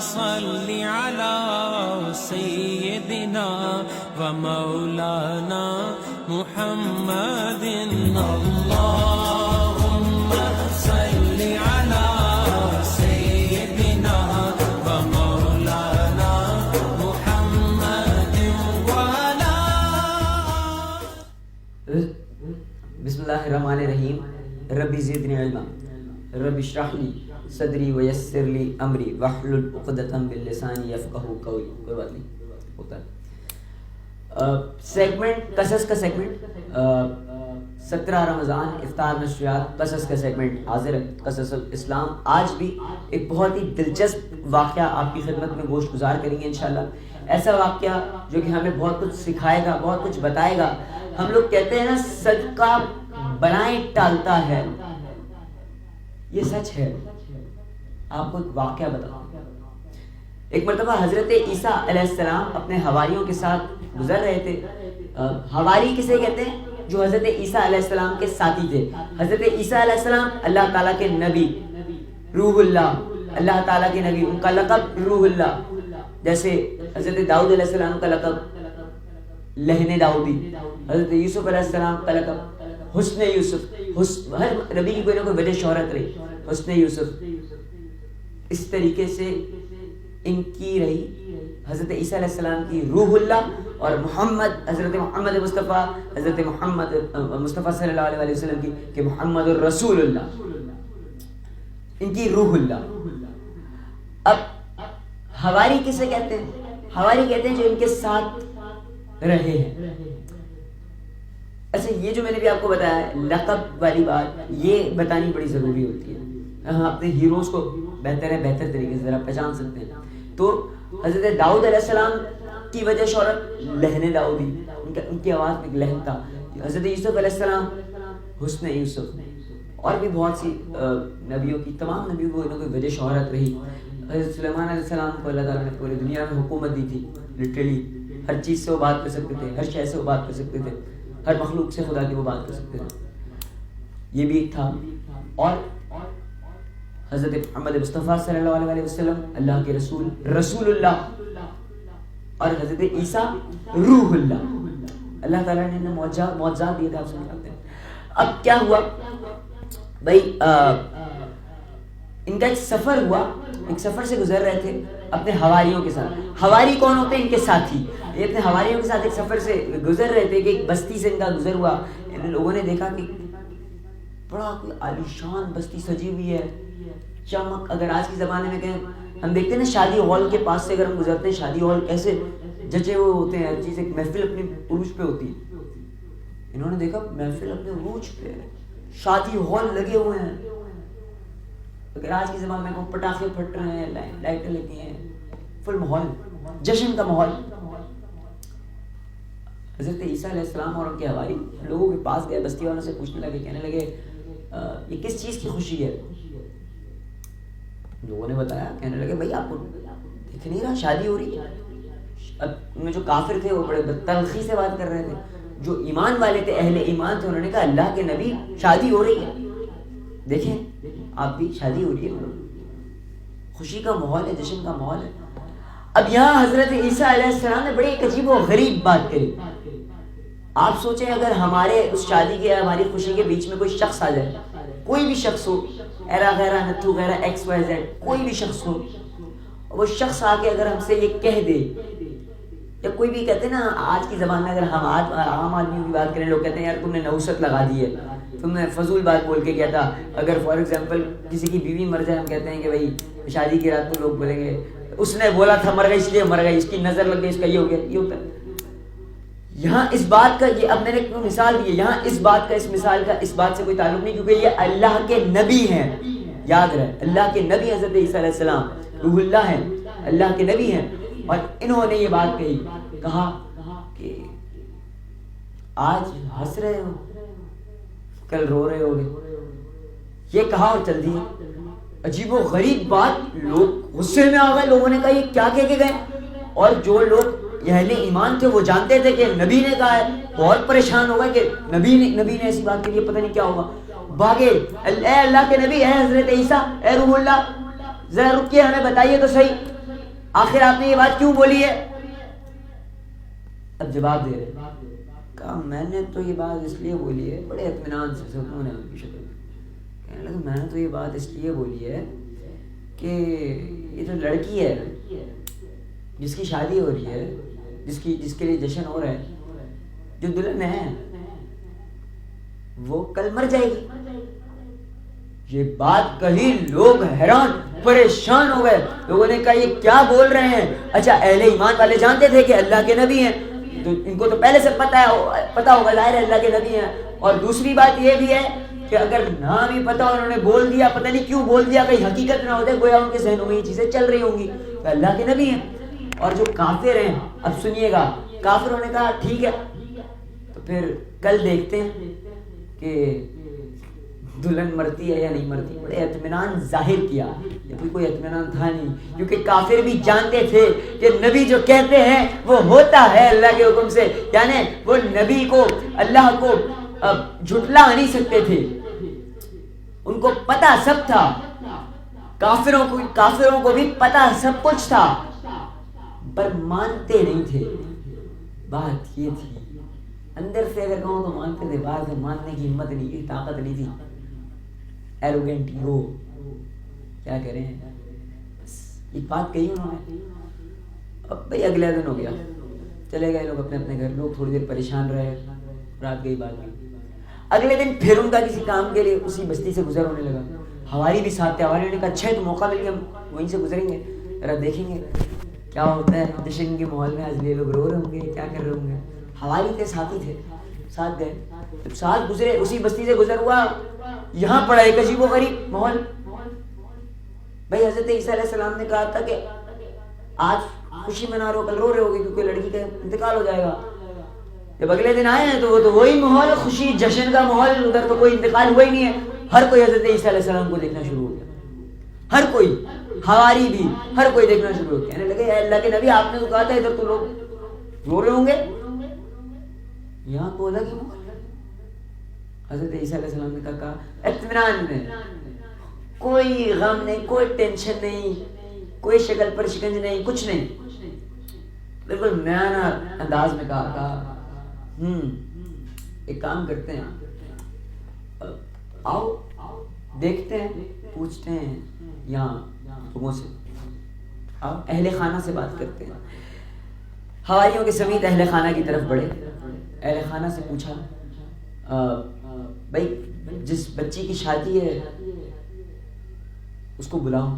صل على سيدنا ومولانا محمد اللهم صل على سيدنا ومولانا محمد وعلى بسم اللہ الرحمن الرحیم ربی زدنی علما رب اشرح لی صدری ویسر لی امری واحلل عقدۃ من لسانی یفقہوا قولی. کوئی بات نہیں ہوتا ہے. سیگمنٹ قصص کا سیگمنٹ 17 رمضان افطار نشریات قصص کا سیگمنٹ حاضر ہے. قصص الاسلام آج بھی ایک بہت ہی دلچسپ واقعہ آپ کی خدمت میں گوشت گزار کریں گے انشاءاللہ. ایسا واقعہ جو کہ ہمیں بہت کچھ سکھائے گا, بہت کچھ بتائے گا. ہم لوگ کہتے ہیں نا صدقہ بنائے ٹالتا ہے, یہ سچ ہے. آپ کو ایک واقعہ بتاؤں. ایک مرتبہ حضرت عیسیٰ علیہ السلام اپنے حواریوں کے ساتھ گزر رہے تھے. حواری کسے کہتے ہیں؟ جو حضرت عیسیٰ علیہ السلام کے ساتھی تھے. حضرت عیسیٰ علیہ السلام اللہ تعالیٰ کے نبی, روح اللہ, اللہ تعالیٰ کے نبی, ان کا لقب روح اللہ. جیسے حضرت داؤد علیہ السلام کا لقب لہن داؤدی, حضرت یوسف علیہ السلام کا لقب حسن یوسف. ہر نبی کی کوئی نہ کوئی وجہ شہرت رہی, حسن یوسف. اس طریقے سے ان کی رہی حضرت عیسیٰ علیہ السلام کی روح اللہ, اور محمد حضرت محمد مصطفیٰ حضرت محمد مصطفیٰ صلی اللہ علیہ وسلم کی کہ محمد الرسول اللہ, ان کی روح اللہ. اب حواری کسے کہتے ہیں؟ حواری کہتے ہیں جو ان کے ساتھ رہے ہیں. اچھا, یہ جو میں نے بھی آپ کو بتایا ہے لقب والی بات, یہ بتانی بڑی ضروری ہوتی ہے. ہم اپنے ہیروز کو بہتر طریقے سے ذرا پہچان سکتے ہیں. تو حضرت داؤد علیہ السلام کی وجہ شہرت لہن داؤدی, ان کی آواز میں ایک لہن تھا. حضرت یوسف علیہ السلام حسن یوسف, اور بھی بہت سی نبیوں کی, تمام نبیوں کو کوئی وجہ شہرت رہی. حضرت سلیمان علیہ السلام کو اللہ تعالیٰ نے پوری دنیا میں حکومت دی تھی. لٹرلی ہر چیز سے وہ بات کر سکتے تھے, ہر شے سے وہ بات کر سکتے تھے, ہر مخلوق سے خدا کی وہ بات کر سکتے تھے. یہ بھی ایک تھا. اور حضرت محمد مصطفیٰ صلی اللہ علیہ وسلم اللہ کے رسول, رسول اللہ, اور حضرت عیسیٰ روح اللہ. اللہ تعالیٰ نے انہیں معجزات دیے تھے, آپ سمجھاتے ہیں. اب کیا ہوا بھائی, ان کا ایک سفر ہوا, ایک سفر سے گزر رہے تھے اپنے حواریوں کے ساتھ. حواری کون ہوتے ہیں؟ ان کے ساتھی. یہ اپنے حواریوں کے ساتھ ایک سفر سے گزر رہے تھے کہ ایک بستی سے ان کا گزر ہوا. ان لوگوں نے دیکھا کہ بڑا کوئی عالیشان بستی سجی ہوئی ہے, چمک. اگر آج کے زمانے میں کہیں, ہم دیکھتے ہیں نا شادی ہال کے پاس سے اگر ہم گزرتے ہیں, شادی ہال کیسے جچے ہوئے ہوتے ہیں, ہر چیز. ایک محفل اپنی عروج پہ ہوتی ہے. انہوں نے دیکھا محفل اپنے عروج پہ, شادی ہال لگے ہوئے ہیں. اگر آج کے زمانے میں پٹاخے پھٹ رہے ہیں, لائٹیں لگی ہیں, فل ماحول, جشن کا ماحول. حضرت عیسیٰ علیہ السلام اور ان کے حواری لوگوں کے پاس گئے, بستی والوں سے پوچھنے لگے, کہنے لگے یہ کس چیز کی خوشی ہے؟ لوگوں نے بتایا, کہنے لگے بھائی آپ کو دیکھ نہیں رہا شادی ہو رہی ہے. اب ان میں جو کافر تھے وہ بڑے تلخی سے بات کر رہے تھے. جو ایمان والے تھے, اہل ایمان تھے, انہوں نے کہا اللہ کے نبی شادی ہو رہی ہے, دیکھیں آپ بھی شادی ہو رہی ہے. خوشی کا ماحول ہے, جشن کا ماحول ہے. اب یہاں حضرت عیسیٰ علیہ السلام نے بڑی ایک عجیب و غریب بات کری. آپ سوچیں اگر ہمارے اس شادی کے, ہماری خوشی کے بیچ میں کوئی شخص آ جائے, کوئی بھی شخص ہو, ایرا غیرہ نتھو غیرہ ایکس وائی زیڈ, کوئی بھی شخص ہو, وہ شخص آ کے اگر ہم سے یہ کہہ دے, یا کوئی بھی کہتے ہیں نا آج کی زبان میں, اگر ہم عام آدمیوں کی بات کریں, لوگ کہتے ہیں یار تم نے نوست لگا دی ہے, تم نے فضول بات بول کے کیا تھا. اگر فار ایگزامپل کسی کی بیوی مر جائے, ہم کہتے ہیں کہ بھائی شادی کی رات کو لوگ بولیں گے اس نے بولا تھا مر گئی اس لیے مر گئی, اس کی نظر لگ گئی, اس کا یہ ہو گیا. یہ ہوتا ہے یہاں اس بات کا, یہ اب میں نے مثال دی ہے, یہاں اس بات کا, اس مثال کا اس بات سے کوئی تعلق نہیں, کیونکہ یہ اللہ کے نبی ہیں. یاد رہے, اللہ کے نبی حضرت عیسیٰ علیہ السلام روح اللہ ہیں, اللہ کے نبی ہیں. اور انہوں نے یہ بات کہی, کہا کہ آج ہنس رہے ہو, کل رو رہے ہوگے. یہ کہا اور چل دیے. عجیب و غریب بات, لوگ غصے میں آ گئے. لوگوں نے کہا یہ کیا کہہ کے گئے, اور جو لوگ اہل ایمان تھے وہ جانتے تھے کہ نبی نے کہا ہے, بہت پریشان ہو گئے کہ نبی نے ایسی بات کی, پتہ نہیں کیا ہوگا. بھاگے, اے اللہ کے نبی, اے حضرت عیسیٰ, اے روح اللہ, ذرا رکیے, ہمیں بتائیے تو صحیح آخر آپ نے یہ بات کیوں بولی ہے؟ اب جواب دے رہے کہا میں نے تو یہ بات اس لیے بولی ہے، بڑے اطمینان سے انہوں نے ان کی شکل کہنے لگا میں نے تو یہ بات اس لیے بولی ہے کہ یہ جو لڑکی ہے جس کی شادی ہو رہی ہے، جس کے لیے جشن ہو رہا ہے، جو دلہن ہے وہ کل مر جائے گی۔ یہ بات کہی لوگ حیران پریشان ہو گئے، لوگوں نے کہا یہ کیا بول رہے ہیں؟ اچھا اہل ایمان والے جانتے تھے کہ اللہ کے نبی ہیں، تو ان کو تو پہلے سے پتا ہوگا، ظاہر ہے اللہ کے نبی ہیں۔ اور دوسری بات یہ بھی ہے کہ اگر نہ بھی پتا انہوں نے بول دیا، پتہ نہیں کیوں بول دیا، کہیں حقیقت نہ ہوتے، گویا ان کے ذہنوں میں یہ چیزیں چل رہی ہوں گی کہ اللہ کے نبی ہیں۔ اور جو کافر ہیں، اب سنیے گا، کافروں نے کہا ٹھیک ہے تو پھر کل دیکھتے ہیں کہ دلہن مرتی ہے یا نہیں مرتی۔ بڑے اطمینان ظاہر کیا، لیکن کوئی اطمینان تھا نہیں، کیونکہ کافر بھی جانتے تھے کہ نبی جو کہتے ہیں وہ ہوتا ہے اللہ کے حکم سے، یعنی وہ نبی کو، اللہ کو جھٹلا نہیں سکتے تھے، ان کو پتا سب تھا، کافروں کو بھی پتا سب کچھ تھا، پر مانتے نہیں تھے۔ بات یہ تھی، اندر سے اگر کہوں تو مانتے تھے، باہر سے ماننے کی ہمت نہیں تھی، طاقت نہیں تھی، ایروگینٹ ہو، کیا کریں۔ ایک بات کہی انہوں نے، اب بھائی اگلا دن ہو گیا، چلے گئے لوگ اپنے اپنے گھر، لوگ تھوڑی دیر پریشان رہے، رات گئی بات گئی۔ اگلے دن پھر ان کا کسی کام کے لیے اسی بستی سے گزر ہونے لگا، ہواری بھی ساتھ تھے، ہواری نے کہا اچھا ہے تو موقع مل گیا، ہم وہیں سے گزریں گے، ذرا دیکھیں گے کیا ہوتا ہے جشن کے ماحول میں، آج یہ لوگ رو رہے ہوں گے، کیا کر رہے ہوں گے۔ ہواری تھے، ساتھی تھے، ساتھ گئے، جب ساتھ گزرے، اسی بستی سے گزر ہوا، یہاں پڑا ایک عجیب و غریب ماحول۔ بھائی حضرت عیسیٰ علیہ السلام نے کہا تھا کہ آج خوشی منا رہے ہو، کل رو رہے ہوگے کیونکہ لڑکی کا انتقال ہو جائے گا۔ جب اگلے دن آئے ہیں تو وہ تو وہی ماحول، خوشی جشن کا ماحول، ادھر تو کوئی انتقال ہوا ہی نہیں ہے۔ ہر کوئی حضرت عیسیٰ علیہ السلام کو دیکھنا شروع ہو گیا، ہر کوئی، ہواری بھی، ہر کوئی دیکھنا شروع ہو گیا، کہنے لگے اے اللہ کے نبی آپ نے تو کہا تھا ادھر تو لوگ رو رہے ہوں گے، یہاں تو الگ ہی ماحول۔ حضرت عیسیٰ علیہ السلام نے کہا اطمینان میں، کوئی غم نہیں، کوئی ٹینشن نہیں، کوئی شکل پر شکنج نہیں، کچھ نہیں، بالکل میانہ انداز میں کہا ایک کام کرتے ہیں، آؤ دیکھتے ہیں، پوچھتے ہیں یہاں لوگوں سے، آؤ اہل خانہ سے بات کرتے ہیں۔ حواریوں کے سمیت اہل خانہ کی طرف بڑھے، اہل خانہ سے پوچھا بھائی جس بچی کی شادی ہے اس کو بلاؤ۔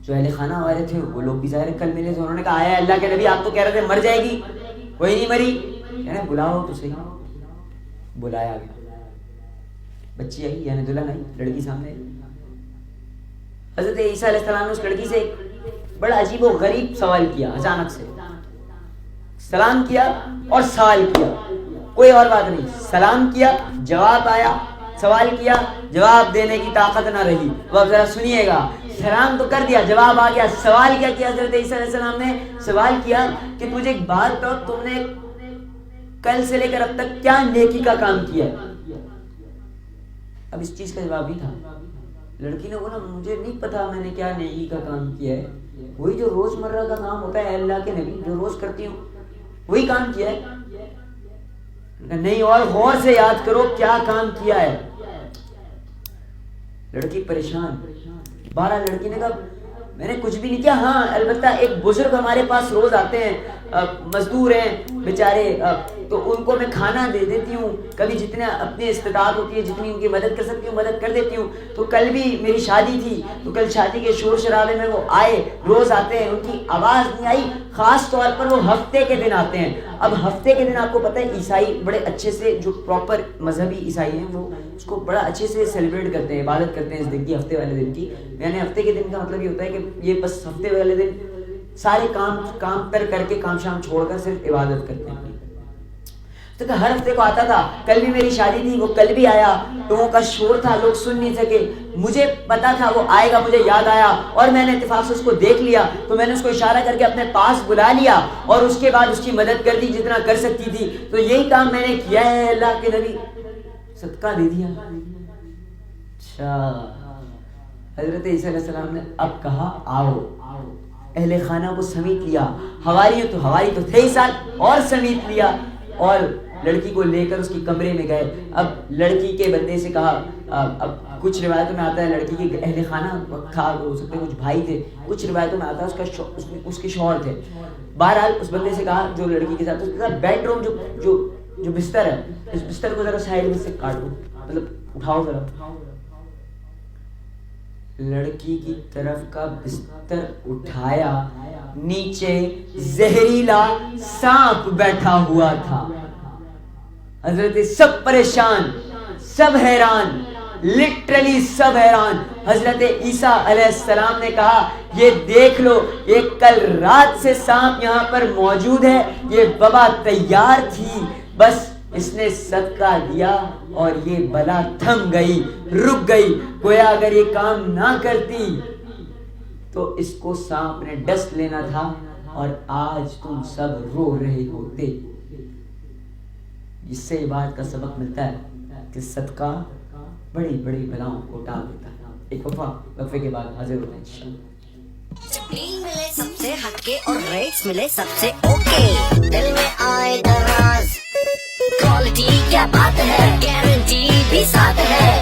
جو اہل خانہ والے تھے وہ لوگ بھی ظاہر کل ملے تھے، انہوں نے کہا آیا اللہ کے نبی آپ تو کہہ رہے تھے مر جائے گی، کوئی نہیں مری، کہنے بلاؤ تو صحیح۔ بلایا گیا، بچی آئی یعنی دلہن آئی، لڑکی سامنے آئی۔ حضرت عیسیٰ علیہ السلام نے اس لڑکی سے بڑا عجیب و غریب سوال کیا، اچانک سے سلام کیا اور سوال کیا، کوئی اور بات نہیں، سلام کیا، جواب آیا، سوال کیا، جواب دینے کی طاقت نہ رہی۔ وہ اب ذرا سنیے گا، سلام تو کر دیا، جواب آ گیا، سوال کیا کیا حضرت عیسیٰ علیہ السلام نے؟ سوال کیا کہ مجھے ایک بات تو تم نے کل سے لے کر اب تک کیا نیکی کا کام کیا ہے؟ اب اس چیز کا جواب ہی تھا، لڑکی نے بولا مجھے نہیں پتا میں نے کیا نیکی کا کام کیا ہے، وہی جو روز مرہ کا کام ہوتا ہے اللہ کے نبی جو روز کرتی ہوں وہی کام کیا ہے۔ نہیں اور غور سے یاد کرو کیا کام کیا ہے۔ لڑکی پریشان، بارہ لڑکی نے کہا میں نے کچھ بھی نہیں کیا، ہاں البتہ ایک بزرگ ہمارے پاس روز آتے ہیں، مزدور ہیں بیچارے، تو ان کو میں کھانا دے دیتی ہوں، کبھی جتنا اپنی استطاعت ہوتی ہے جتنی ان کی مدد کر سکتی ہوں مدد کر دیتی ہوں۔ تو کل بھی میری شادی تھی تو کل شادی کے شور شرابے میں وہ آئے، روز آتے ہیں، ان کی آواز نہیں آئی، خاص طور پر وہ ہفتے کے دن آتے ہیں۔ اب ہفتے کے دن آپ کو پتہ ہے عیسائی بڑے اچھے سے، جو پراپر مذہبی عیسائی ہیں وہ اس کو بڑا اچھے سے سیلیبریٹ کرتے ہیں، عبادت کرتے ہیں اس دن کی، ہفتے والے دن کی۔ یعنی ہفتے کے دن کا مطلب یہ ہوتا ہے کہ یہ بس ہفتے والے دن سارے کام کر کے کام شام چھوڑ کر صرف عبادت کرتے ہیں۔ تو ہر ہفتے کو آتا تھا، کل بھی میری شادی تھی وہ کل بھی آیا، لوگوں کا شور تھا لوگ سن نہیں سکے، مجھے پتا تھا وہ آئے گا، مجھے یاد آیا اور میں نے اتفاق سے اس کو دیکھ لیا، تو میں نے اس کو اشارہ کر کے اپنے پاس بلا لیا اور اس کے بعد اس کی مدد کر دی جتنا کر سکتی تھی۔ تو یہی کام میں نے کیا ہے اللہ کے نبی، صدقہ دے دیا۔ اچھا، حضرت عیسیٰ علیہ السلام نے اب کہا آؤ اہل خانہ کو سمیٹ لیا، ہواری تو تھے ہی ساتھ، اور سمیٹ لیا اور لڑکی کو لے کر اس کی کمرے میں گئے۔ اب لڑکی کے بندے سے کہا، اب کچھ روایتوں میں آتا ہے لڑکی کے اہل خانہ تھا، ہو سکتے کچھ بھائی تھے، کچھ روایتوں میں آتا ہے اس کے شوہر تھے۔ بہرحال اس بندے سے کہا جو لڑکی کے ساتھ، اس کے ساتھ بیڈ روم جو بستر ہے، اس بستر کو ذرا سائڈ میں سے کاٹو، مطلب اٹھاؤ ذرا۔ لڑکی کی طرف کا بستر اٹھایا، نیچے زہریلا سانپ بیٹھا ہوا تھا۔ حضرت سب پریشان، سب حیران، لٹرلی سب حیران۔ حضرت عیسیٰ علیہ السلام نے کہا یہ دیکھ لو، یہ کل رات سے سانپ یہاں پر موجود ہے، یہ وبا تیار تھی، بس اس نے صدقہ دیا اور یہ بلا تھم گئی، رک گئی۔ گویا اگر یہ کام نہ کرتی تو اس کو سانپ نے ڈس لینا تھا اور آج تم سب رو رہے ہوتے۔ اس سے یہ بات کا سبق ملتا ہے کہ صدقہ بڑی بڑی بلاؤں کو ٹال دیتا ہے۔ ایک وقفے کے بعد حاضر ہوتے ہیں انشاءاللہ۔ ملے سب سے ہٹکے اور ریٹس ملے سب سے اوکے، دل میں آئے دراز، کوالٹی کیا بات ہے، گارنٹی بھی ساتھ ہے،